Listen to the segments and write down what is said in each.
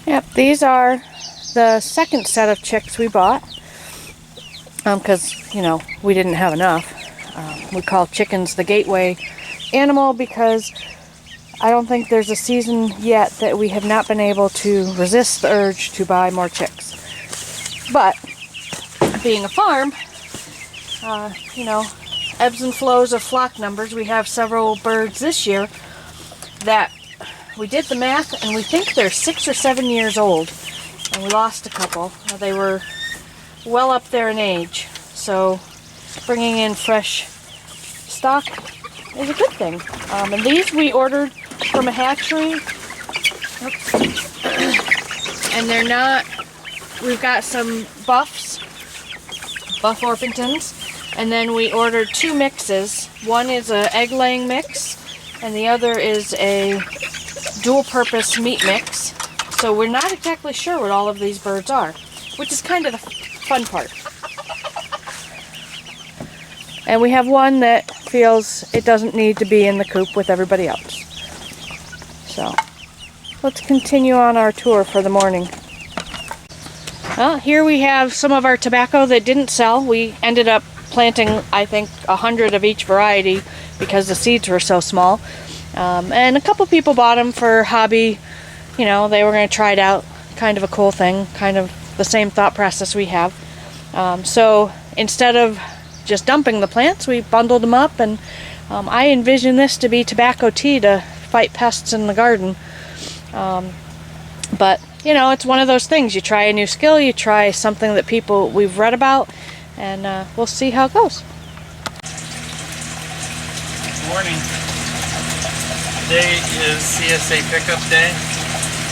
Yep, these are the second set of chicks we bought because, you know, we didn't have enough. We call chickens the gateway animal because I don't think there's a season yet that we have not been able to resist the urge to buy more chicks. But being a farm, you know, ebbs and flows of flock numbers. We have several birds this year that we did the math and we think they're 6 or 7 years old, and we lost a couple. They were well up there in age, so bringing in fresh stock is a good thing. And these we ordered from a hatchery. Oops. And they're not, we've got some buff Orpingtons, and then we ordered 2 mixes. One is an egg-laying mix, and the other is a dual-purpose meat mix. So we're not exactly sure what all of these birds are, which is kind of the fun part. And we have one that feels it doesn't need to be in the coop with everybody else. So let's continue on our tour for the morning. Well, here we have some of our tobacco that didn't sell. We ended up planting, I think, 100 of each variety because the seeds were so small. And a couple people bought them for hobby. You know, they were going to try it out. Kind of a cool thing. Kind of the same thought process we have. So instead of just dumping the plants, we bundled them up, and I envision this to be tobacco tea to fight pests in the garden. But you know, it's one of those things. You try a new skill, you try something that we've read about, and we'll see how it goes. Good morning. Today is CSA pickup day.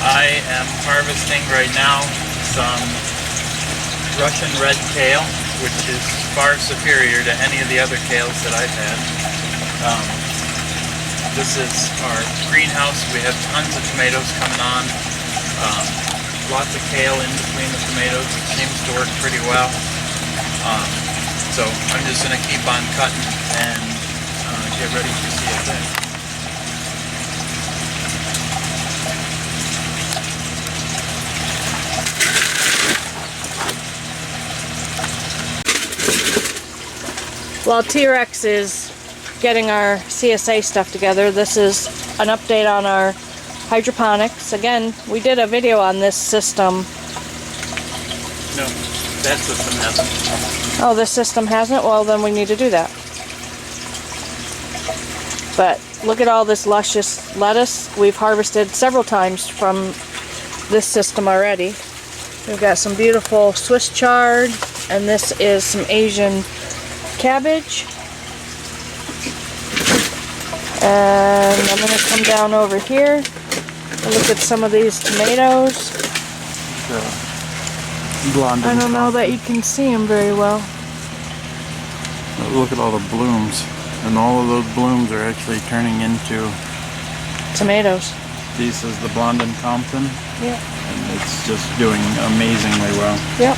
I am harvesting right now some Russian red kale, which is far superior to any of the other kales that I've had. This is our greenhouse. We have tons of tomatoes coming on. Lots of kale in between the tomatoes. It seems to work pretty well. So I'm just going to keep on cutting and get ready for CSA. While T-Rex is getting our CSA stuff together, this is an update on our hydroponics. Again, we did a video on this system. No, that system hasn't. Oh, this system hasn't? Well, then we need to do that. But look at all this luscious lettuce. We've harvested several times from this system already. We've got some beautiful Swiss chard, and this is some Asian cabbage. And I'm going to come down over here and look at some of these tomatoes. I don't know that you can see them very well. Look at all the blooms, and all of those blooms are actually turning into tomatoes. This is the Blondin Compton. Yeah. And it's just doing amazingly well. Yep.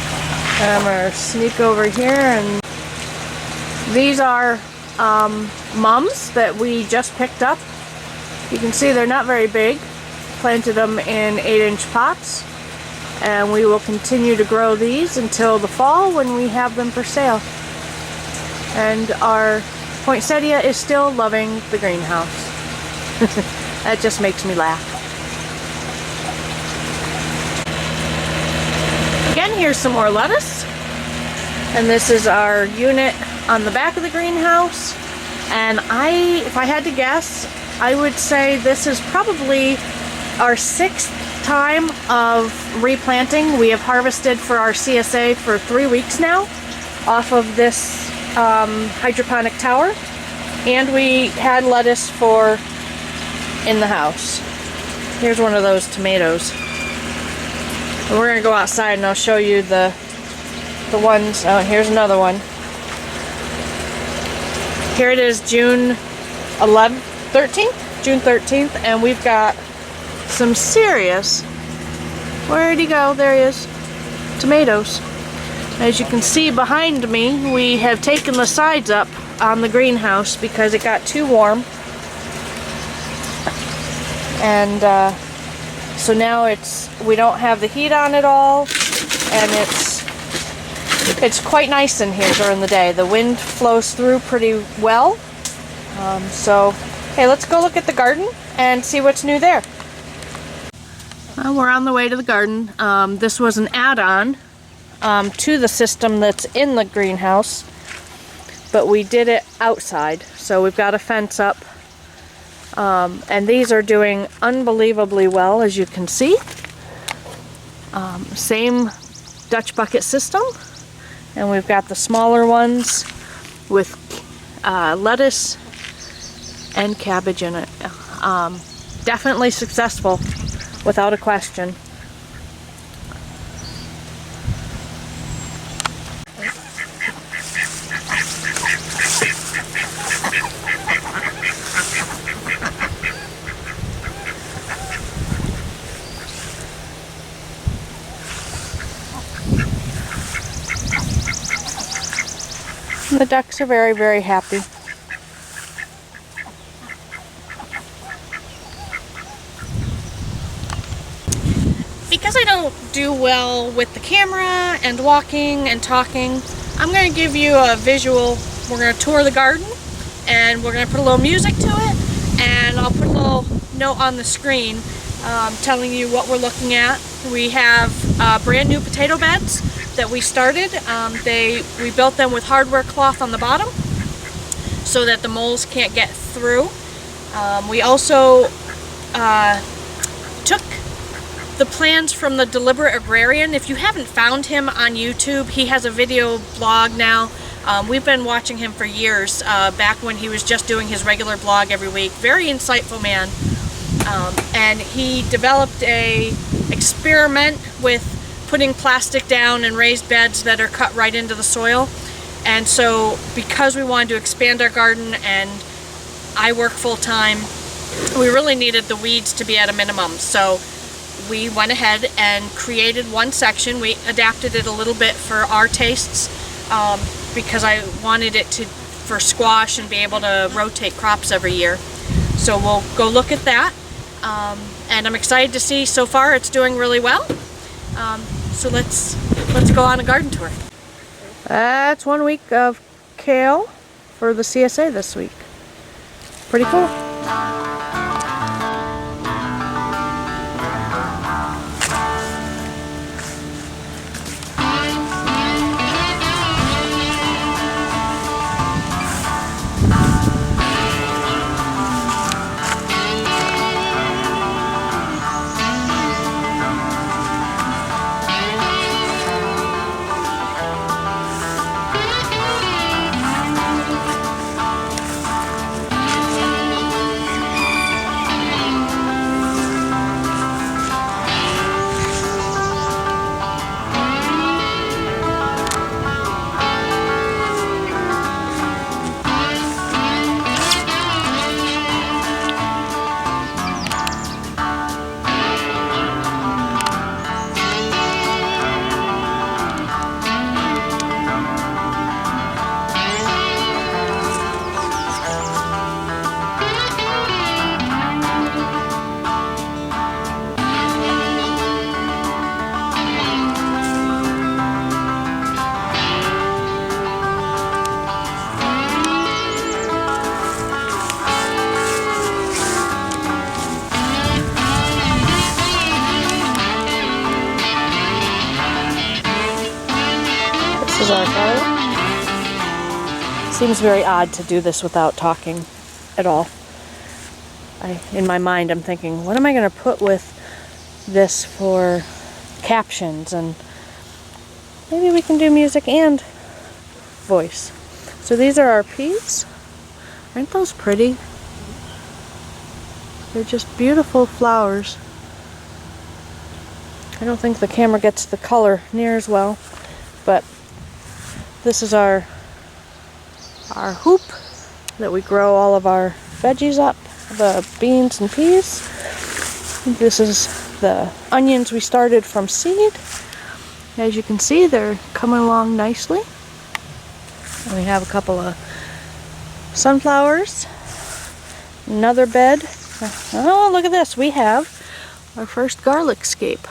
I'm going to sneak over here, and these are mums that we just picked up. You can see they're not very big. Planted them in 8-inch pots, and we will continue to grow these until the fall when we have them for sale. And our poinsettia is still loving the greenhouse. That just makes me laugh. Again, here's some more lettuce, and this is our unit on the back of the greenhouse. And if I had to guess, I would say this is probably our 6th time of replanting. We have harvested for our CSA for 3 weeks now off of this hydroponic tower, and we had lettuce for in the house. Here's one of those tomatoes. And we're gonna go outside and I'll show you the ones. Oh, here's another one. Here it is, June 13th, and we've got some serious, where'd he go? There he is, tomatoes. As you can see behind me, we have taken the sides up on the greenhouse because it got too warm. And So now we don't have the heat on at all, and it's quite nice in here during the day. The wind flows through pretty well. So, hey, let's go look at the garden and see what's new there. We're on the way to the garden. This was an add-on to the system that's in the greenhouse, but we did it outside. So we've got a fence up, and these are doing unbelievably well, as you can see. Same Dutch bucket system, and we've got the smaller ones with lettuce and cabbage in it. Definitely successful, without a question. The ducks are very, very happy. Because I don't do well with the camera and walking and talking, I'm going to give you a visual. We're going to tour the garden, and we're going to put a little music to it, and I'll put a little note on the screen telling you what we're looking at. We have brand new potato beds that we started. We built them with hardware cloth on the bottom so that the moles can't get through. We also took the plans from the Deliberate Agrarian. If you haven't found him on YouTube, he has a video blog now. We've been watching him for years, back when he was just doing his regular blog every week. Very insightful man. And he developed a experiment with putting plastic down and raised beds that are cut right into the soil. And so because we wanted to expand our garden and I work full-time, we really needed the weeds to be at a minimum. So we went ahead and created one section. We adapted it a little bit for our tastes, because I wanted it for squash and be able to rotate crops every year. So we'll go look at that. And I'm excited to see, so far it's doing really well. So let's go on a garden tour. That's 1 week of kale for the CSA this week. Pretty cool. This is our garlic. Seems very odd to do this without talking at all. In my mind, I'm thinking, what am I going to put with this for captions? And maybe we can do music and voice. So these are our peas. Aren't those pretty? They're just beautiful flowers. I don't think the camera gets the color near as well, but this is our hoop that we grow all of our veggies up, the beans and peas. This is the onions we started from seed. As you can see, they're coming along nicely. And we have a couple of sunflowers, another bed. Oh, look at this. We have our first garlic scape.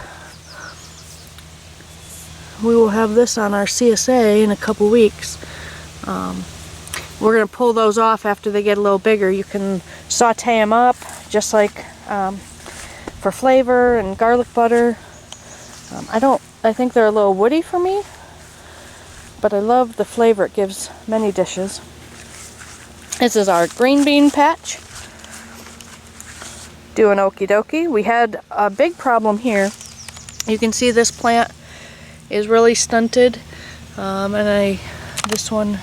We will have this on our CSA in a couple weeks. We're going to pull those off after they get a little bigger. You can saute them up just like for flavor and garlic butter. I think they're a little woody for me, but I love the flavor it gives many dishes. This is our green bean patch. Doing okie dokie. We had a big problem here. You can see this plant is really stunted, and this one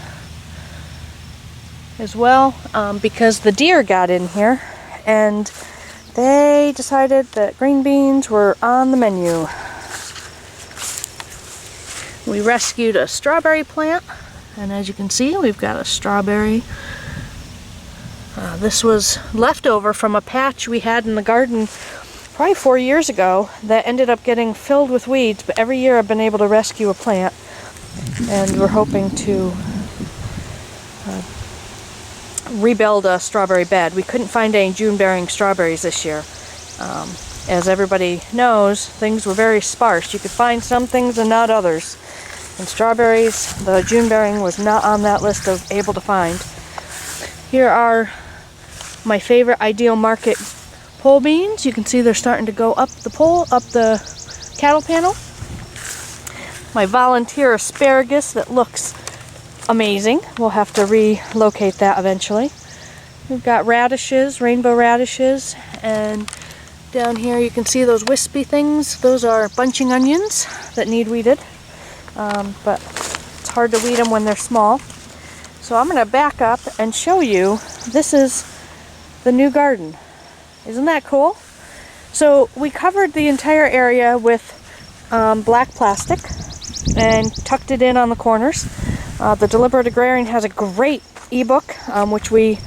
as well, because the deer got in here and they decided that green beans were on the menu. We rescued a strawberry plant, and as you can see, we've got a strawberry. This was leftover from a patch we had in the garden probably 4 years ago that ended up getting filled with weeds, but every year I've been able to rescue a plant, and we're hoping to rebuild a strawberry bed. We couldn't find any June-bearing strawberries this year. As everybody knows, things were very sparse. You could find some things and not others. And strawberries, the June-bearing was not on that list of able to find. Here are my favorite Ideal Market pole beans. You can see they're starting to go up the pole, up the cattle panel. My volunteer asparagus that looks amazing. We'll have to relocate that eventually. We've got radishes, rainbow radishes, and down here you can see those wispy things. Those are bunching onions that need weeded, but it's hard to weed them when they're small. So I'm going to back up and show you, this is the new garden. Isn't that cool? So we covered the entire area with black plastic and tucked it in on the corners. The Deliberate Agrarian has a great ebook, which we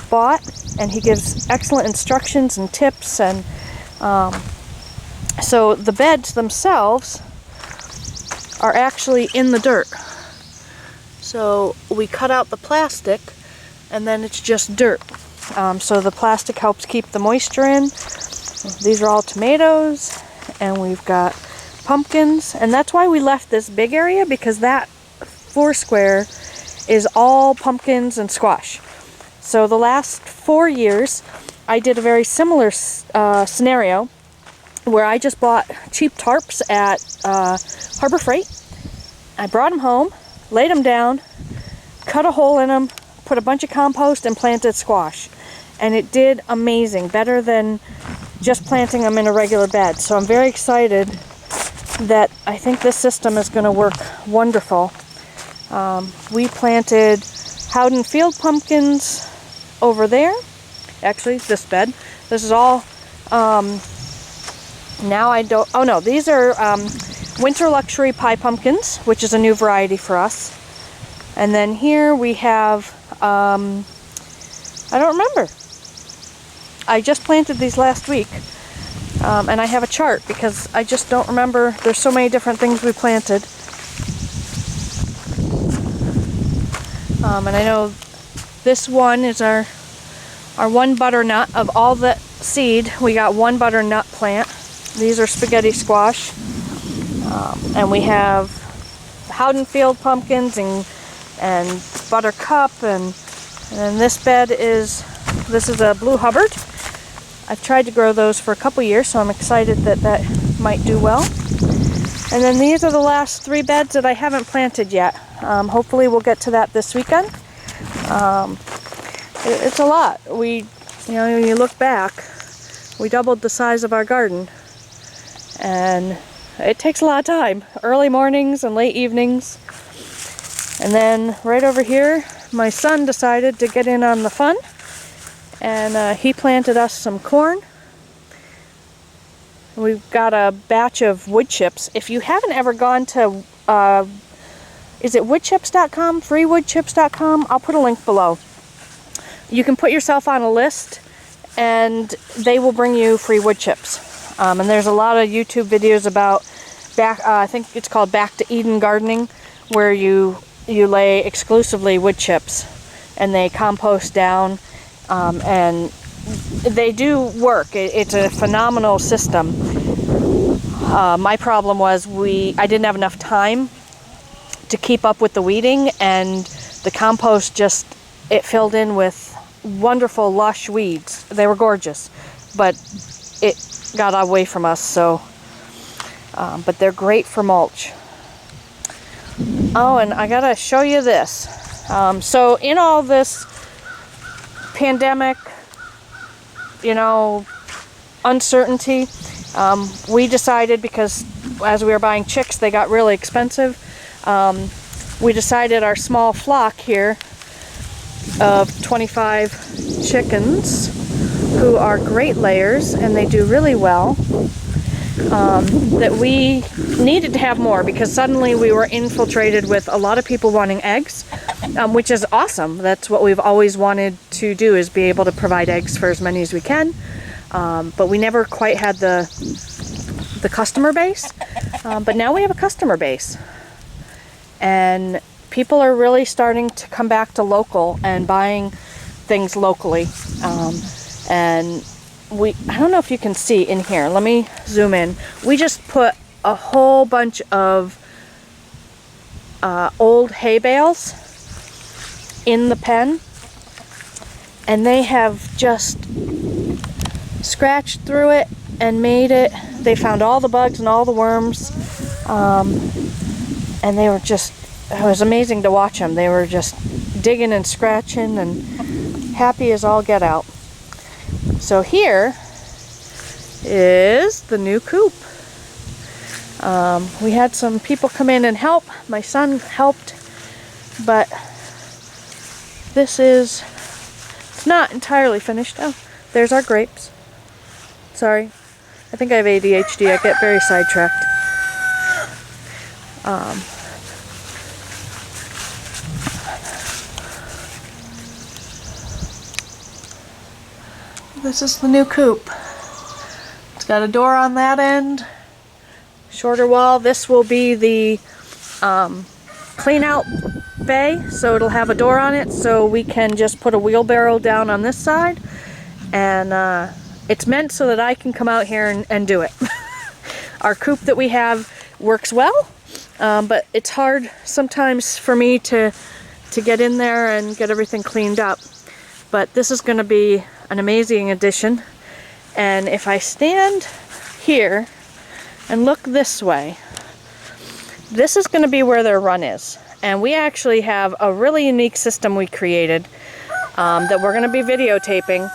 bought, and he gives excellent instructions and tips. And so the beds themselves are actually in the dirt. So we cut out the plastic, and then it's just dirt. So the plastic helps keep the moisture in. These are all tomatoes, and we've got pumpkins, and that's why we left this big area, because that 4 square is all pumpkins and squash. So the last 4 years I did a very similar scenario where I just bought cheap tarps at Harbor Freight. I brought them home, laid them down, cut a hole in them, put a bunch of compost, and planted squash. And it did amazing, better than just planting them in a regular bed. So I'm very excited that I think this system is going to work wonderful. We planted Howden Field pumpkins over there. Actually, this bed. This is all, now I don't, oh no, these are Winter Luxury Pie Pumpkins, which is a new variety for us. And then here we have, I don't remember. I just planted these last week. And I have a chart because I just don't remember. There's so many different things we planted. And I know this one is our one butternut. Of all the seed, we got one butternut plant. These are spaghetti squash. And we have Howden Field pumpkins and buttercup, and then this bed is, this is a Blue Hubbard. I've tried to grow those for a couple years, so I'm excited that that might do well. And then these are the last 3 beds that I haven't planted yet. Hopefully we'll get to that this weekend. It's a lot. When you look back, we doubled the size of our garden, and it takes a lot of time. Early mornings and late evenings. And then right over here, my son decided to get in on the fun, and he planted us some corn. We've got a batch of wood chips. If you haven't ever gone to, is it woodchips.com, freewoodchips.com? I'll put a link below. You can put yourself on a list, and they will bring you free wood chips. And there's a lot of YouTube videos about, I think it's called Back to Eden Gardening, where you lay exclusively wood chips, and they compost down, and they do work. It's a phenomenal system. My problem was I didn't have enough time to keep up with the weeding, and the compost it filled in with wonderful lush weeds. They were gorgeous, but it got away from us. So, but they're great for mulch. Oh, and I gotta show you this. So in all this pandemic, uncertainty, we decided, because as we were buying chicks, they got really expensive. We decided our small flock here of 25 chickens, who are great layers and they do really well, that we needed to have more, because suddenly we were infiltrated with a lot of people wanting eggs, which is awesome. That's what we've always wanted to do, is be able to provide eggs for as many as we can. But we never quite had the customer base. But now we have a customer base. And people are really starting to come back to local and buying things locally. And I don't know if you can see in here. Let me zoom in. We just put a whole bunch of old hay bales in the pen, and they have just scratched through it and made it. They found all the bugs and all the worms, and they were just, it was amazing to watch them. They were just digging and scratching and happy as all get out. So here is the new coop. We had some people come in and help. My son helped, but it's not entirely finished. Oh, there's our grapes. Sorry, I think I have ADHD. I get very sidetracked. This is the new coop. It's got a door on that end, shorter wall. This will be the clean out bay, so it'll have a door on it, so we can just put a wheelbarrow down on this side, and it's meant so that I can come out here and do it. Our coop that we have works well, but it's hard sometimes for me to get in there and get everything cleaned up. But this is going to be an amazing addition, and if I stand here and look this way, this is going to be where their run is. And we actually have a really unique system we created that we're going to be videotaping.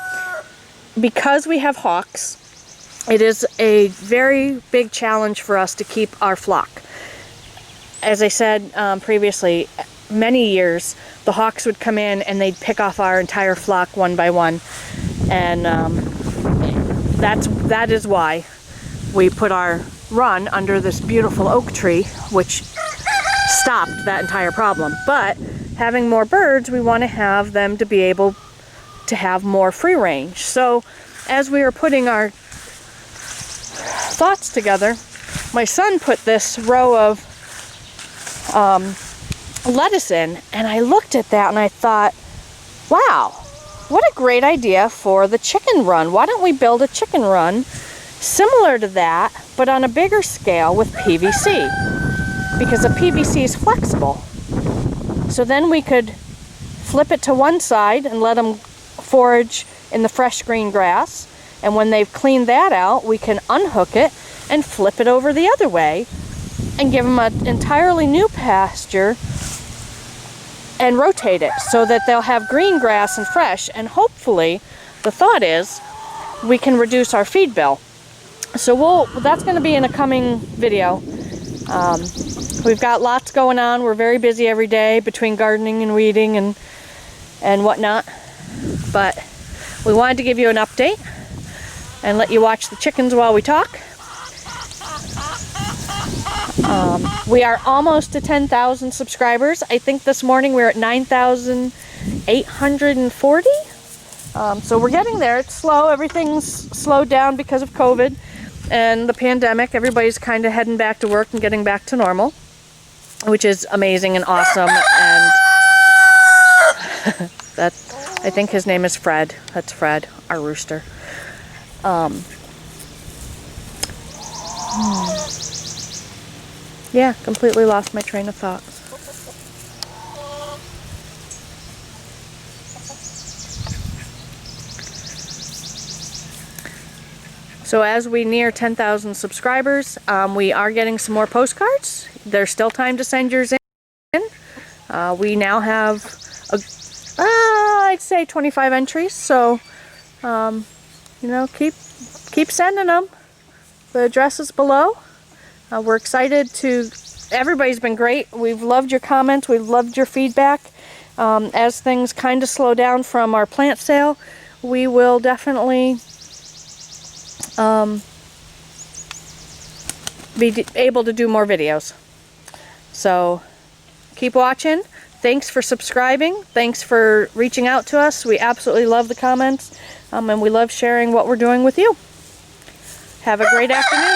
Because we have hawks, it is a very big challenge for us to keep our flock. As I said previously, many years the hawks would come in and they'd pick off our entire flock one by one. And that is why we put our run under this beautiful oak tree, which stopped that entire problem. But having more birds, we want to have them to be able to have more free range. So as we were putting our thoughts together, my son put this row of lettuce in, and I looked at that and I thought, wow, what a great idea for the chicken run. Why don't we build a chicken run similar to that, but on a bigger scale with PVC? Because the PVC is flexible. So then we could flip it to one side and let them forage in the fresh green grass. And when they've cleaned that out, we can unhook it and flip it over the other way and give them an entirely new pasture and rotate it so that they'll have green grass and fresh. And hopefully, the thought is, we can reduce our feed bill. So that's going to be in a coming video. We've got lots going on. We're very busy every day between gardening and weeding and whatnot. But we wanted to give you an update and let you watch the chickens while we talk. We are almost to 10,000 subscribers. I think this morning we're at 9,840. So we're getting there. It's slow. Everything's slowed down because of COVID and the pandemic. Everybody's kind of heading back to work and getting back to normal, which is amazing and awesome. And I think his name is Fred. That's Fred. our rooster. Yeah, completely lost my train of thought. So as we near 10,000 subscribers, we are getting some more postcards. There's still time to send yours in. We now have, I'd say 25 entries, so, you know, keep sending them. The address is below. We're excited to, everybody's been great. We've loved your comments, we've loved your feedback. As things kind of slow down from our plant sale, we will definitely be able to do more videos. So keep watching. Thanks for subscribing. Thanks for reaching out to us. We absolutely love the comments, and we love sharing what we're doing with you. Have a great afternoon.